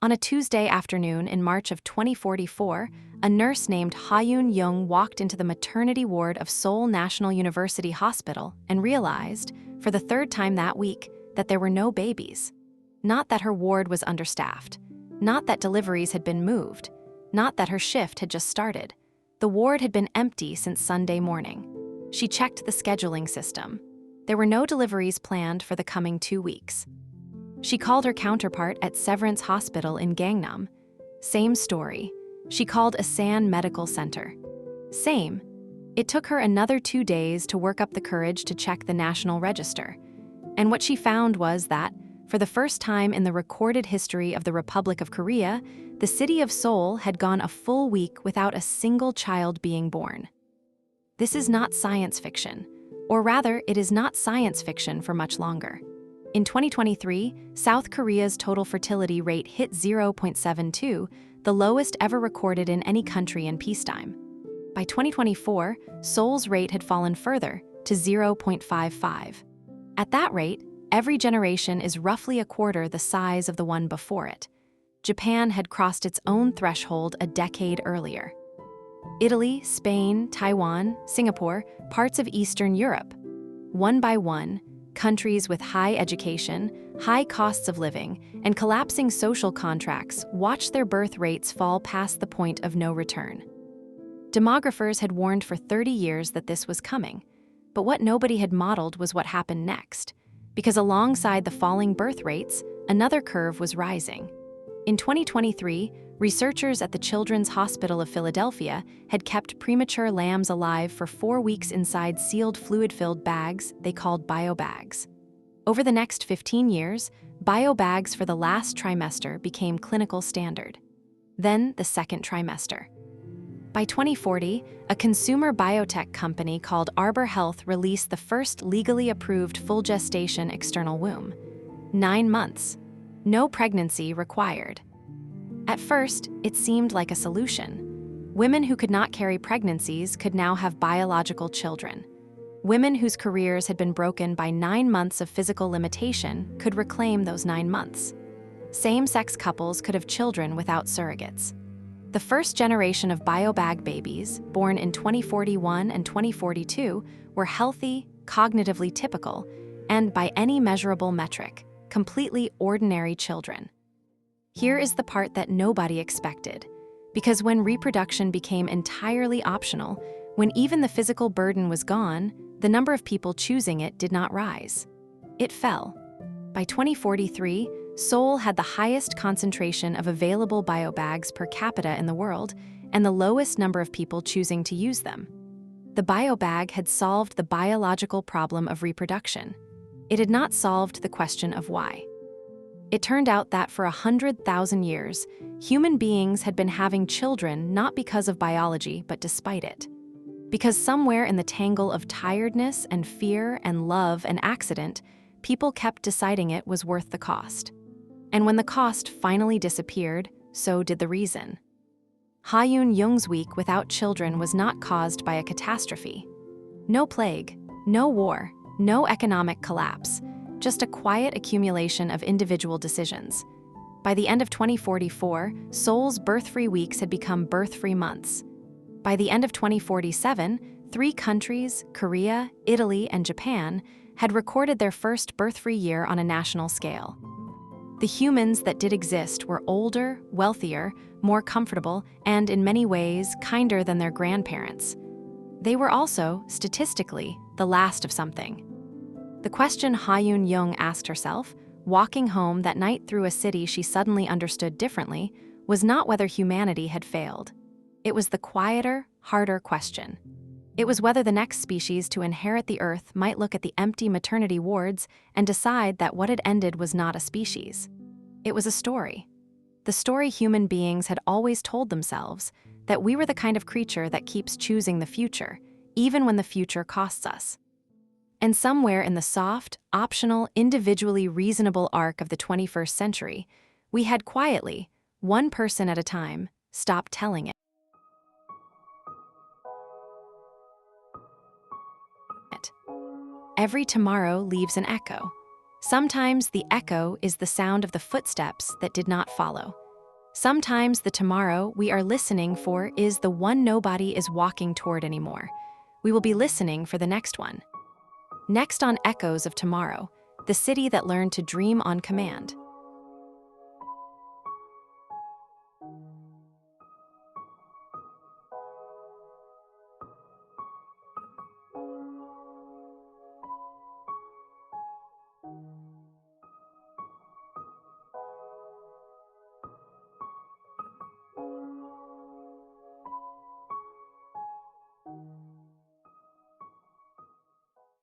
On a Tuesday afternoon in March of 2044, a nurse named Ha-yoon Young walked into the maternity ward of Seoul National University Hospital and realized, for the third time that week, that there were no babies. Not that her ward was understaffed. Not that deliveries had been moved. Not that her shift had just started. The ward had been empty since Sunday morning. She checked the scheduling system. There were no deliveries planned for the coming 2 weeks. She called her counterpart at Severance Hospital in Gangnam. Same story. She called Asan Medical Center. Same. It took her another 2 days to work up the courage to check the National Register. And what she found was that, for the first time in the recorded history of the Republic of Korea, the city of Seoul had gone a full week without a single child being born. This is not science fiction, or rather, it is not science fiction for much longer. In 2023, South Korea's total fertility rate hit 0.72, the lowest ever recorded in any country in peacetime. By 2024, Seoul's rate had fallen further, to 0.55. At that rate, every generation is roughly a quarter the size of the one before it. Japan had crossed its own threshold a decade earlier. Italy, Spain, Taiwan, Singapore, parts of Eastern Europe. One by one, countries with high education, high costs of living, and collapsing social contracts watched their birth rates fall past the point of no return. Demographers had warned for 30 years that this was coming, but what nobody had modeled was what happened next, because alongside the falling birth rates, another curve was rising. In 2023, researchers at the Children's Hospital of Philadelphia had kept premature lambs alive for 4 weeks inside sealed fluid-filled bags they called biobags. Over the next 15 years, biobags for the last trimester became clinical standard. Then the second trimester. By 2040, a consumer biotech company called Arbor Health released the first legally approved full gestation external womb. 9 months. No pregnancy required. At first, it seemed like a solution. Women who could not carry pregnancies could now have biological children. Women whose careers had been broken by 9 months of physical limitation could reclaim those 9 months. Same-sex couples could have children without surrogates. The first generation of biobag babies, born in 2041 and 2042, were healthy, cognitively typical, and by any measurable metric, completely ordinary children. Here is the part that nobody expected, because when reproduction became entirely optional, when even the physical burden was gone, the number of people choosing it did not rise. It fell. By 2043, Seoul had the highest concentration of available biobags per capita in the world and the lowest number of people choosing to use them. The biobag had solved the biological problem of reproduction. It had not solved the question of why. It turned out that for 100,000 years, human beings had been having children not because of biology, but despite it. Because somewhere in the tangle of tiredness and fear and love and accident, people kept deciding it was worth the cost. And when the cost finally disappeared, so did the reason. Ha-yoon Young's week without children was not caused by a catastrophe. No plague, no war, no economic collapse, just a quiet accumulation of individual decisions. By the end of 2044, Seoul's birth-free weeks had become birth-free months. By the end of 2047, 3 countries, Korea, Italy, and Japan, had recorded their first birth-free year on a national scale. The humans that did exist were older, wealthier, more comfortable, and in many ways, kinder than their grandparents. They were also, statistically, the last of something. The question Ha-yoon Young asked herself, walking home that night through a city she suddenly understood differently, was not whether humanity had failed. It was the quieter, harder question. It was whether the next species to inherit the Earth might look at the empty maternity wards and decide that what had ended was not a species. It was a story. The story human beings had always told themselves, that we were the kind of creature that keeps choosing the future, even when the future costs us. And somewhere in the soft, optional, individually reasonable arc of the 21st century, we had quietly, one person at a time, stopped telling it. Every tomorrow leaves an echo. Sometimes the echo is the sound of the footsteps that did not follow. Sometimes the tomorrow we are listening for is the one nobody is walking toward anymore. We will be listening for the next one. Next on Echoes of Tomorrow, the city that learned to dream on command.